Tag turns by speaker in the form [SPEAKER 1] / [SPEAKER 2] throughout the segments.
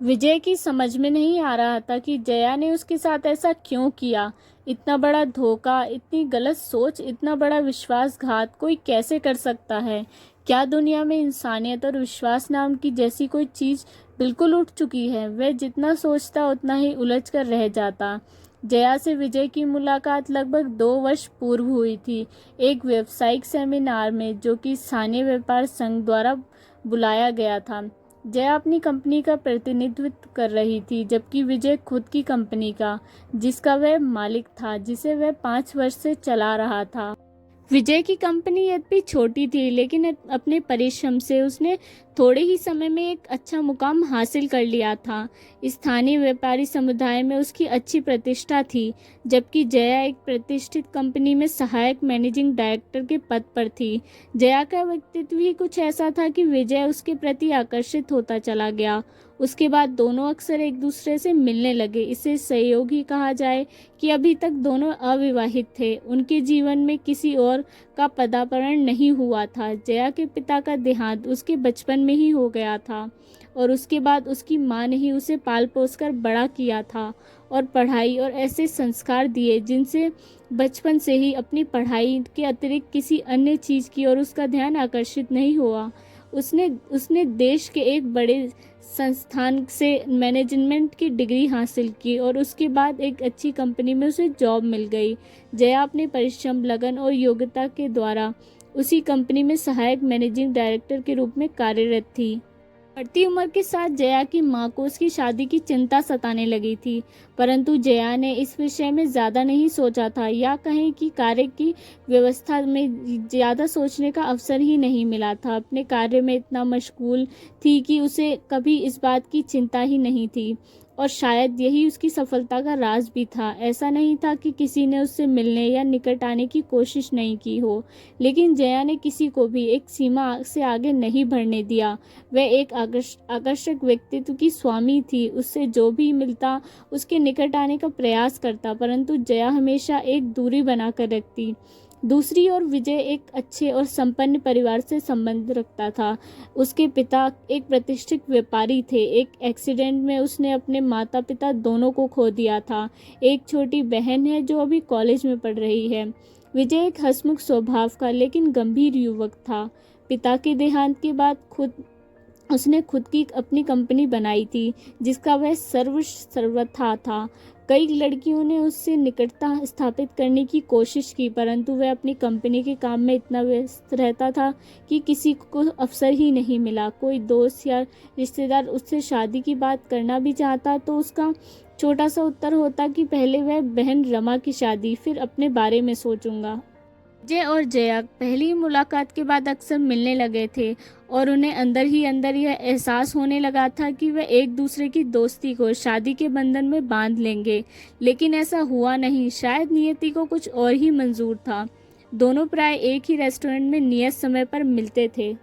[SPEAKER 1] विजय की समझ में नहीं आ रहा था कि जया ने उसके साथ ऐसा क्यों किया। इतना बड़ा धोखा, इतनी गलत सोच, इतना बड़ा विश्वासघात कोई कैसे कर सकता है। क्या दुनिया में इंसानियत और विश्वास नाम की जैसी कोई चीज़ बिल्कुल उठ चुकी है। वह जितना सोचता उतना ही उलझ कर रह जाता। जया से विजय की मुलाकात लगभग 2 वर्ष पूर्व हुई थी, एक व्यावसायिक सेमिनार में जो कि स्थानीय व्यापार संघ द्वारा बुलाया गया था। जया अपनी कंपनी का प्रतिनिधित्व कर रही थी, जबकि विजय खुद की कंपनी का, जिसका वह मालिक था, जिसे वह 5 वर्ष से चला रहा था। विजय की कंपनी यद्यपि छोटी थी, लेकिन अपने परिश्रम से उसने थोड़े ही समय में एक अच्छा मुकाम हासिल कर लिया था। स्थानीय व्यापारी समुदाय में उसकी अच्छी प्रतिष्ठा थी, जबकि जया एक प्रतिष्ठित कंपनी में सहायक मैनेजिंग डायरेक्टर के पद पर थी। जया का व्यक्तित्व ही कुछ ऐसा था कि विजय उसके प्रति आकर्षित होता चला गया। उसके बाद दोनों अक्सर एक दूसरे से मिलने लगे। इसे सहयोग ही कहा जाए कि अभी तक दोनों अविवाहित थे। उनके जीवन में किसी और का पदार्पण नहीं हुआ था। जया के पिता का देहांत उसके बचपन में ही हो गया था और उसके बाद उसकी मां ने ही उसे पाल पोस कर बड़ा किया था और पढ़ाई और ऐसे संस्कार दिए जिनसे बचपन से ही अपनी पढ़ाई के अतिरिक्त किसी अन्य चीज़ की ओर उसका ध्यान आकर्षित नहीं हुआ। उसने उसने देश के एक बड़े संस्थान से मैनेजमेंट की डिग्री हासिल की और उसके बाद एक अच्छी कंपनी में उसे जॉब मिल गई। जया अपने परिश्रम, लगन और योग्यता के द्वारा उसी कंपनी में सहायक मैनेजिंग डायरेक्टर के रूप में कार्यरत थी। बढ़ती उम्र के साथ जया की मां को उसकी शादी की चिंता सताने लगी थी, परंतु जया ने इस विषय में ज़्यादा नहीं सोचा था, या कहें कि कार्य की व्यवस्था में ज़्यादा सोचने का अवसर ही नहीं मिला था। अपने कार्य में इतना मशगूल थी कि उसे कभी इस बात की चिंता ही नहीं थी, और शायद यही उसकी सफलता का राज भी था। ऐसा नहीं था कि किसी ने उससे मिलने या निकट आने की कोशिश नहीं की हो, लेकिन जया ने किसी को भी एक सीमा से आगे नहीं बढ़ने दिया। वह एक आकर्षक व्यक्तित्व की स्वामी थी। उससे जो भी मिलता उसके निकट आने का प्रयास करता, परंतु जया हमेशा एक दूरी बनाकर रखती। दूसरी ओर विजय एक अच्छे और संपन्न परिवार से संबंध रखता था। उसके पिता एक प्रतिष्ठित व्यापारी थे। एक एक्सीडेंट में उसने अपने माता पिता दोनों को खो दिया था। एक छोटी बहन है जो अभी कॉलेज में पढ़ रही है। विजय एक हंसमुख स्वभाव का लेकिन गंभीर युवक था। पिता के देहांत के बाद उसने खुद की अपनी कंपनी बनाई थी, जिसका वह सर्वथा था। कई लड़कियों ने उससे निकटता स्थापित करने की कोशिश की, परंतु वह अपनी कंपनी के काम में इतना व्यस्त रहता था कि किसी को अवसर ही नहीं मिला। कोई दोस्त या रिश्तेदार उससे शादी की बात करना भी चाहता तो उसका छोटा सा उत्तर होता कि पहले वह बहन रमा की शादी, फिर अपने बारे में सोचूंगा। विजय और जया पहली मुलाकात के बाद अक्सर मिलने लगे थे और उन्हें अंदर ही अंदर यह एहसास होने लगा था कि वे एक दूसरे की दोस्ती को शादी के बंधन में बांध लेंगे, लेकिन ऐसा हुआ नहीं। शायद नियति को कुछ और ही मंजूर था। दोनों प्राय एक ही रेस्टोरेंट में नियत समय पर मिलते थे।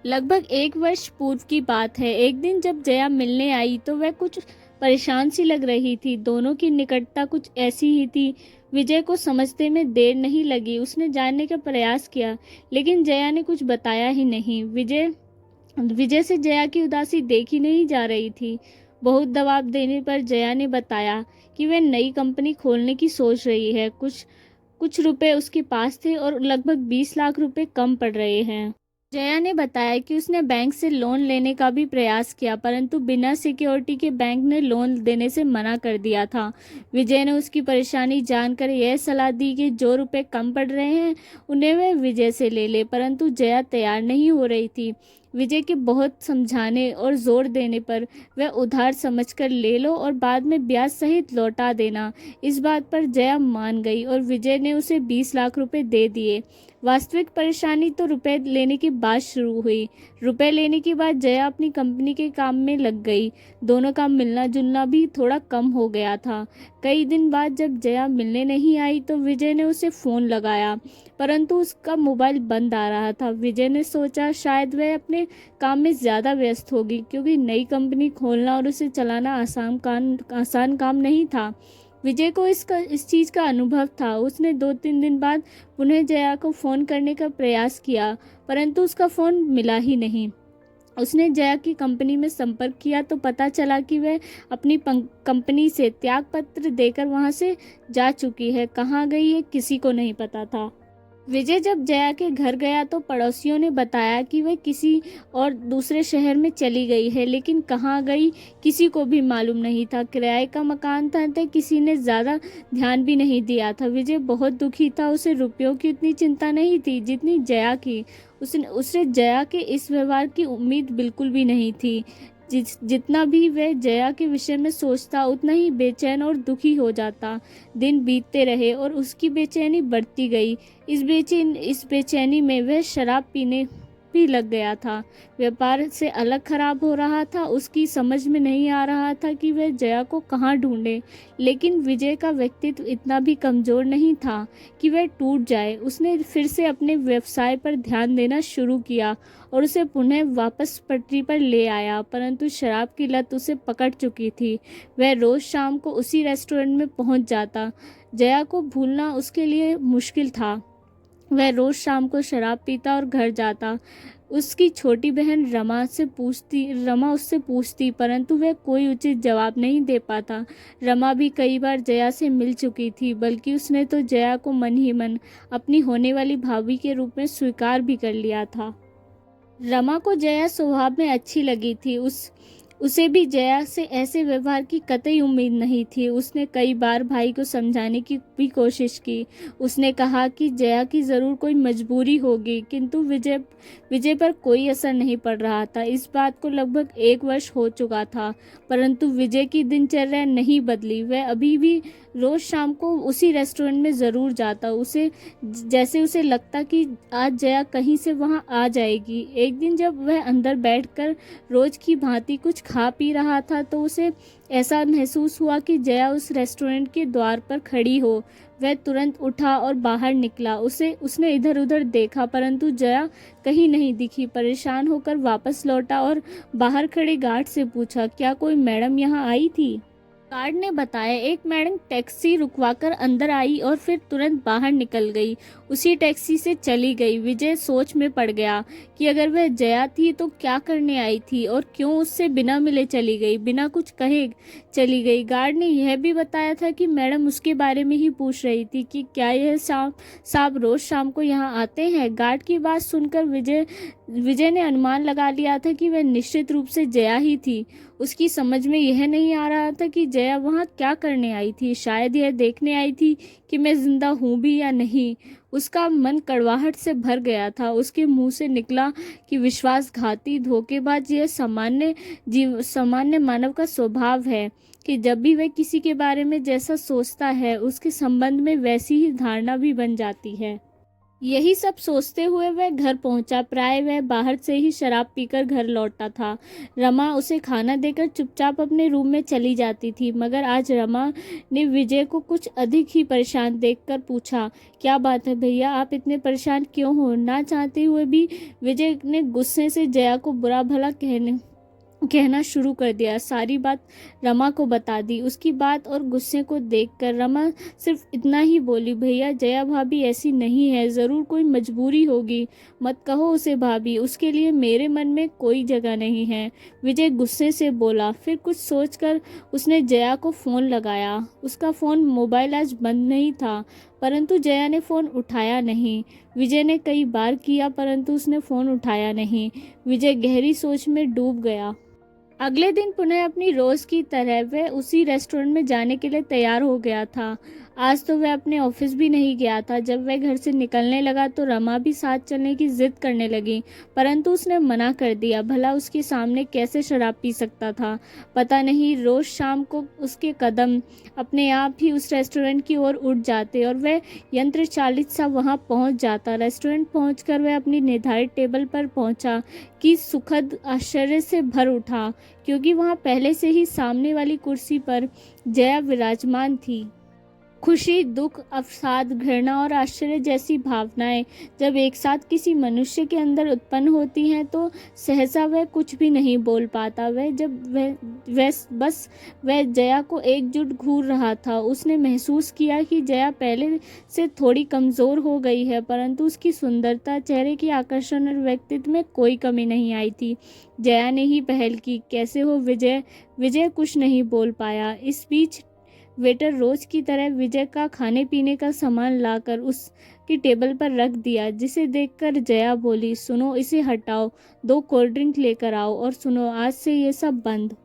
[SPEAKER 1] लगभग 1 वर्ष पूर्व की बात है। एक दिन जब जया मिलने आई तो वह कुछ परेशान सी लग रही थी। दोनों की निकटता कुछ ऐसी ही थी। विजय को समझते में देर नहीं लगी। उसने जानने का प्रयास किया, लेकिन जया ने कुछ बताया ही नहीं। विजय से जया की उदासी देखी नहीं जा रही थी। बहुत दबाव देने पर जया ने बताया कि वह नई कंपनी खोलने की सोच रही है। कुछ कुछ रुपए उसके पास थे और लगभग 20 लाख रुपए कम पड़ रहे हैं। जया ने बताया कि उसने बैंक से लोन लेने का भी प्रयास किया, परंतु बिना सिक्योरिटी के बैंक ने लोन देने से मना कर दिया था। विजय ने उसकी परेशानी जानकर यह सलाह दी कि जो रुपए कम पड़ रहे हैं उन्हें वह विजय से ले ले, परंतु जया तैयार नहीं हो रही थी। विजय के बहुत समझाने और जोर देने पर वह उधार समझकर ले लो और बाद में ब्याज सहित लौटा देना, इस बात पर जया मान गई और विजय ने उसे 20 लाख रुपए दे दिए। वास्तविक परेशानी तो रुपए लेने के बाद शुरू हुई। रुपए लेने के बाद जया अपनी कंपनी के काम में लग गई। दोनों का मिलना जुलना भी थोड़ा कम हो गया था। कई दिन बाद जब जया मिलने नहीं आई तो विजय ने उसे फ़ोन लगाया, परंतु उसका मोबाइल बंद आ रहा था। विजय ने सोचा शायद वह अपने काम में ज़्यादा व्यस्त होगी, क्योंकि नई कंपनी खोलना और उसे चलाना आसान काम नहीं था। विजय को इस चीज़ का अनुभव था। उसने 2-3 दिन बाद पुनः जया को फ़ोन करने का प्रयास किया, परंतु उसका फ़ोन मिला ही नहीं। उसने जया की कंपनी में संपर्क किया तो पता चला कि वह अपनी कंपनी से त्यागपत्र देकर वहां से जा चुकी है। कहाँ गई ये किसी को नहीं पता था। विजय जब जया के घर गया तो पड़ोसियों ने बताया कि वह किसी और दूसरे शहर में चली गई है, लेकिन कहाँ गई किसी को भी मालूम नहीं था। किराए का मकान था तो किसी ने ज़्यादा ध्यान भी नहीं दिया था। विजय बहुत दुखी था। उसे रुपयों की उतनी चिंता नहीं थी जितनी जया की। उसे जया के इस व्यवहार की उम्मीद बिल्कुल भी नहीं थी। जितना भी वह जया के विषय में सोचता उतना ही बेचैन और दुखी हो जाता। दिन बीतते रहे और उसकी बेचैनी बढ़ती गई। इस बेचैनी में वह शराब पीने भी लग गया था। व्यापार से अलग खराब हो रहा था। उसकी समझ में नहीं आ रहा था कि वह जया को कहाँ ढूंढे। लेकिन विजय का व्यक्तित्व इतना भी कमज़ोर नहीं था कि वह टूट जाए। उसने फिर से अपने व्यवसाय पर ध्यान देना शुरू किया और उसे पुनः वापस पटरी पर ले आया, परंतु शराब की लत उसे पकड़ चुकी थी। वह रोज़ शाम को उसी रेस्टोरेंट में पहुंच जाता। जया को भूलना उसके लिए मुश्किल था। वह रोज़ शाम को शराब पीता और घर जाता। उसकी छोटी बहन रमा उससे पूछती, परंतु वह कोई उचित जवाब नहीं दे पाता। रमा भी कई बार जया से मिल चुकी थी, बल्कि उसने तो जया को मन ही मन अपनी होने वाली भाभी के रूप में स्वीकार भी कर लिया था। रमा को जया स्वभाव में अच्छी लगी थी। उसे भी जया से ऐसे व्यवहार की कतई उम्मीद नहीं थी। उसने कई बार भाई को समझाने की भी कोशिश की। उसने कहा कि जया की ज़रूर कोई मजबूरी होगी, किंतु विजय पर कोई असर नहीं पड़ रहा था। इस बात को लगभग 1 वर्ष हो चुका था, परंतु विजय की दिनचर्या नहीं बदली। वह अभी भी रोज़ शाम को उसी रेस्टोरेंट में ज़रूर जाता। जैसे उसे लगता कि आज जया कहीं से वहाँ आ जाएगी। एक दिन जब वह अंदर बैठकर रोज़ की भांति कुछ खा पी रहा था तो उसे ऐसा महसूस हुआ कि जया उस रेस्टोरेंट के द्वार पर खड़ी हो। वह तुरंत उठा और बाहर निकला। उसने इधर उधर देखा, परंतु जया कहीं नहीं दिखी। परेशान होकर वापस लौटा और बाहर खड़े गार्ड से पूछा, क्या कोई मैडम यहाँ आई थी? गार्ड ने बताया, एक मैडम टैक्सी रुकवाकर अंदर आई और फिर तुरंत बाहर निकल गई। उसी टैक्सी से चली गई। विजय सोच में पड़ गया कि अगर वह जया थी तो क्या करने आई थी और क्यों उससे बिना मिले चली गई, बिना कुछ कहे चली गई। गार्ड ने यह भी बताया था कि मैडम उसके बारे में ही पूछ रही थी कि क्या यह साहब रोज शाम को यहाँ आते हैं। गार्ड की बात सुनकर विजय ने अनुमान लगा लिया था कि वह निश्चित रूप से जया ही थी। उसकी समझ में यह नहीं आ रहा था कि जया वहाँ क्या करने आई थी। शायद यह देखने आई थी कि मैं जिंदा हूँ भी या नहीं। उसका मन कड़वाहट से भर गया था। उसके मुंह से निकला कि विश्वासघाती, धोखेबाज यह सामान्य मानव का स्वभाव है कि जब भी वह किसी के बारे में जैसा सोचता है उसके संबंध में वैसी ही धारणा भी बन जाती है। यही सब सोचते हुए वह घर पहुंचा। प्राय वह बाहर से ही शराब पीकर घर लौटता था। रमा उसे खाना देकर चुपचाप अपने रूम में चली जाती थी, मगर आज रमा ने विजय को कुछ अधिक ही परेशान देखकर पूछा, क्या बात है भैया, आप इतने परेशान क्यों हो? ना चाहते हुए भी विजय ने गुस्से से जया को बुरा भला कहना शुरू कर दिया। सारी बात रमा को बता दी। उसकी बात और गुस्से को देखकर रमा सिर्फ इतना ही बोली, भैया जया भाभी ऐसी नहीं है, ज़रूर कोई मजबूरी होगी। मत कहो उसे भाभी, उसके लिए मेरे मन में कोई जगह नहीं है। विजय गुस्से से बोला। फिर कुछ सोचकर उसने जया को फ़ोन लगाया। उसका फ़ोन मोबाइल आज बंद नहीं था, परंतु जया ने फ़ोन उठाया नहीं। विजय ने कई बार किया, परंतु उसने फ़ोन उठाया नहीं। विजय गहरी सोच में डूब गया। अगले दिन पुनः अपनी रोज़ की तरह वह उसी रेस्टोरेंट में जाने के लिए तैयार हो गया था। आज तो वह अपने ऑफिस भी नहीं गया था। जब वह घर से निकलने लगा तो रमा भी साथ चलने की जिद करने लगी, परंतु उसने मना कर दिया। भला उसके सामने कैसे शराब पी सकता था? पता नहीं रोज़ शाम को उसके कदम अपने आप ही उस रेस्टोरेंट की ओर उठ जाते और वह यंत्र चालित सा वहां पहुंच जाता। रेस्टोरेंट पहुंचकर वह अपनी निर्धारित टेबल पर पहुंचा कि सुखद आश्चर्य से भर उठा, क्योंकि वहां पहले से ही सामने वाली कुर्सी पर जया विराजमान थी। खुशी, दुख, अवसाद, घृणा और आश्चर्य जैसी भावनाएं जब एक साथ किसी मनुष्य के अंदर उत्पन्न होती हैं तो सहसा वह कुछ भी नहीं बोल पाता। वह जया को एकजुट घूर रहा था। उसने महसूस किया कि जया पहले से थोड़ी कमज़ोर हो गई है, परंतु उसकी सुंदरता, चेहरे की आकर्षण और व्यक्तित्व में कोई कमी नहीं आई थी। जया ने ही पहल की। कैसे हो विजय? विजय कुछ नहीं बोल पाया। इस बीच वेटर रोज की तरह विजय का खाने पीने का सामान लाकर उसकी टेबल पर रख दिया, जिसे देखकर जया बोली, सुनो, इसे हटाओ, 2 कोल्ड ड्रिंक लेकर आओ और सुनो, आज से ये सब बंद।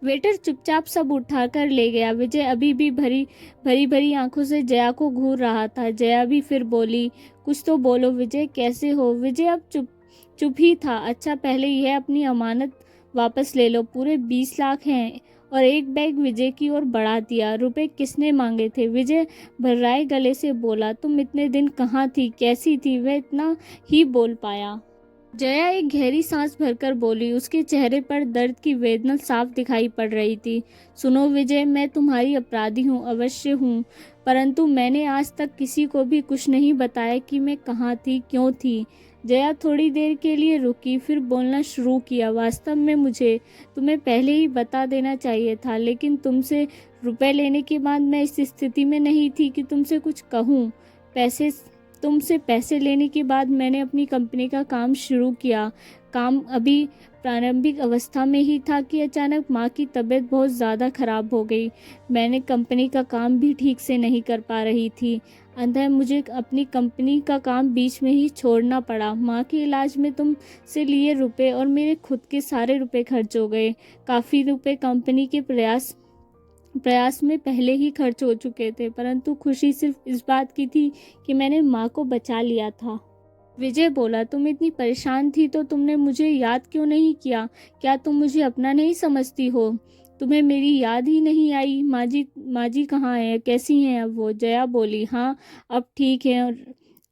[SPEAKER 1] वेटर चुपचाप सब उठाकर ले गया। विजय अभी भी भरी भरी आंखों से जया को घूर रहा था। जया भी फिर बोली, कुछ तो बोलो विजय, कैसे हो? विजय अब चुप ही था। अच्छा, पहले यह अपनी अमानत वापस ले लो, पूरे 20 लाख हैं। और एक बैग विजय की ओर बढ़ा दिया। रुपए किसने मांगे थे? विजय भर्राए गले से बोला, तुम इतने दिन कहाँ थी, कैसी थी? वह इतना ही बोल पाया। जया एक गहरी सांस भरकर बोली। उसके चेहरे पर दर्द की वेदना साफ दिखाई पड़ रही थी। सुनो विजय, मैं तुम्हारी अपराधी हूँ, अवश्य हूँ, परंतु मैंने आज तक किसी को भी कुछ नहीं बताया कि मैं कहाँ थी, क्यों थी। जया थोड़ी देर के लिए रुकी, फिर बोलना शुरू किया। वास्तव में मुझे तुम्हें पहले ही बता देना चाहिए था, लेकिन तुमसे रुपए लेने के बाद मैं इस स्थिति में नहीं थी कि तुमसे कुछ कहूँ। तुमसे पैसे लेने के बाद मैंने अपनी कंपनी का काम शुरू किया। काम अभी प्रारंभिक अवस्था में ही था कि अचानक माँ की तबीयत बहुत ज़्यादा खराब हो गई। मैंने कंपनी का काम भी ठीक से नहीं कर पा रही थी। अंततः मुझे अपनी कंपनी का काम बीच में ही छोड़ना पड़ा। माँ के इलाज में तुमसे लिए रुपए और मेरे खुद के सारे रुपए खर्च हो गए। काफ़ी रुपए कंपनी के प्रयास में पहले ही खर्च हो चुके थे, परंतु खुशी सिर्फ इस बात की थी कि मैंने माँ को बचा लिया था। विजय बोला, तुम इतनी परेशान थी तो तुमने मुझे याद क्यों नहीं किया? क्या तुम मुझे अपना नहीं समझती हो? तुम्हें मेरी याद ही नहीं आई? माँ जी कहाँ है, कैसी हैं अब वो? जया बोली, हाँ, अब ठीक है।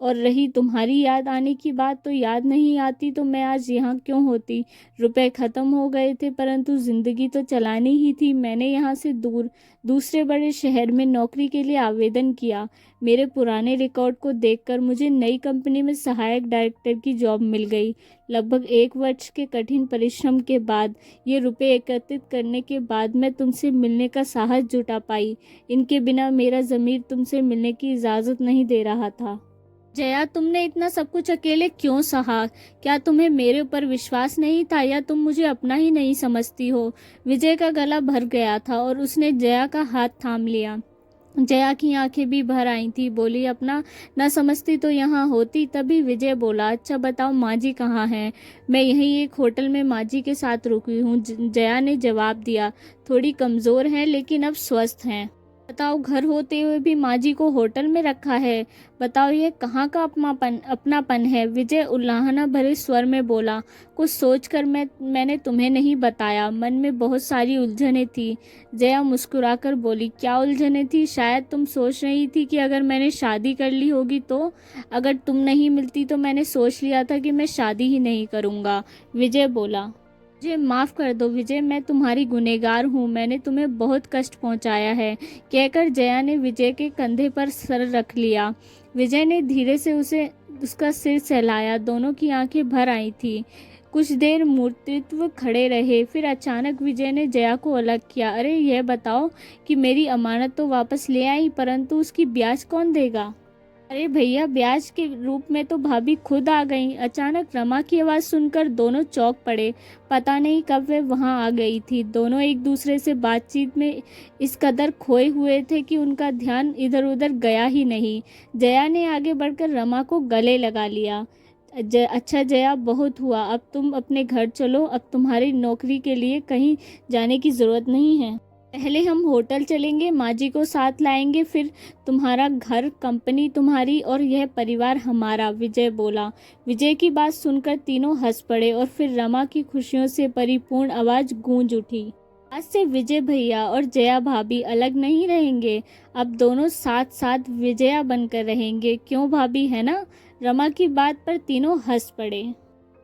[SPEAKER 1] और रही तुम्हारी याद आने की बात, तो याद नहीं आती तो मैं आज यहाँ क्यों होती? रुपए ख़त्म हो गए थे, परंतु ज़िंदगी तो चलानी ही थी। मैंने यहाँ से दूसरे बड़े शहर में नौकरी के लिए आवेदन किया। मेरे पुराने रिकॉर्ड को देखकर मुझे नई कंपनी में सहायक डायरेक्टर की जॉब मिल गई। लगभग 1 वर्ष के कठिन परिश्रम के बाद, ये रुपए एकत्रित करने के बाद मैं तुमसे मिलने का साहस जुटा पाई। इनके बिना मेरा ज़मीर तुमसे मिलने की इजाज़त नहीं दे रहा था। जया, तुमने इतना सब कुछ अकेले क्यों सहा? क्या तुम्हें मेरे ऊपर विश्वास नहीं था, या तुम मुझे अपना ही नहीं समझती हो? विजय का गला भर गया था और उसने जया का हाथ थाम लिया। जया की आंखें भी भर आई थी। बोली, अपना न समझती तो यहाँ होती। तभी विजय बोला, अच्छा बताओ, माँ जी कहाँ हैं? मैं यहीं एक होटल में माँ जी के साथ रुकी हूँ। जया ने जवाब दिया, थोड़ी कमज़ोर हैं लेकिन अब स्वस्थ हैं। बताओ, घर होते हुए भी माँ जी को होटल में रखा है? बताओ, ये कहाँ का अपनापन है? विजय उल्लाहना भरे स्वर में बोला, कुछ सोचकर मैंने तुम्हें नहीं बताया। मन में बहुत सारी उलझनें थी। जया मुस्कुराकर बोली, क्या उलझनें थी? शायद तुम सोच रही थी कि अगर मैंने शादी कर ली होगी तो? अगर तुम नहीं मिलती तो मैंने सोच लिया था कि मैं शादी ही नहीं करूँगा। विजय बोला, मुझे माफ़ कर दो विजय, मैं तुम्हारी गुनहगार हूँ, मैंने तुम्हें बहुत कष्ट पहुँचाया है। कहकर जया ने विजय के कंधे पर सर रख लिया। विजय ने धीरे से उसका सिर सहलाया। दोनों की आंखें भर आई थी। कुछ देर मूर्तित्व खड़े रहे, फिर अचानक विजय ने जया को अलग किया। अरे, यह बताओ कि मेरी अमानत तो वापस ले आई, परंतु उसकी ब्याज कौन देगा? अरे भैया, ब्याज के रूप में तो भाभी खुद आ गई। अचानक रमा की आवाज़ सुनकर दोनों चौंक पड़े। पता नहीं कब वे वहां आ गई थी। दोनों एक दूसरे से बातचीत में इस कदर खोए हुए थे कि उनका ध्यान इधर उधर गया ही नहीं। जया ने आगे बढ़कर रमा को गले लगा लिया। अच्छा जया, बहुत हुआ, अब तुम अपने घर चलो। अब तुम्हारी नौकरी के लिए कहीं जाने की ज़रूरत नहीं है। पहले हम होटल चलेंगे, माँ जी को साथ लाएंगे, फिर तुम्हारा घर, कंपनी तुम्हारी और यह परिवार हमारा। विजय बोला। विजय की बात सुनकर तीनों हंस पड़े और फिर रमा की खुशियों से परिपूर्ण आवाज़ गूंज उठी, आज से विजय भैया और जया भाभी अलग नहीं रहेंगे। अब दोनों साथ साथ विजया बनकर रहेंगे। क्यों भाभी, है ना? रमा की बात पर तीनों हंस पड़े।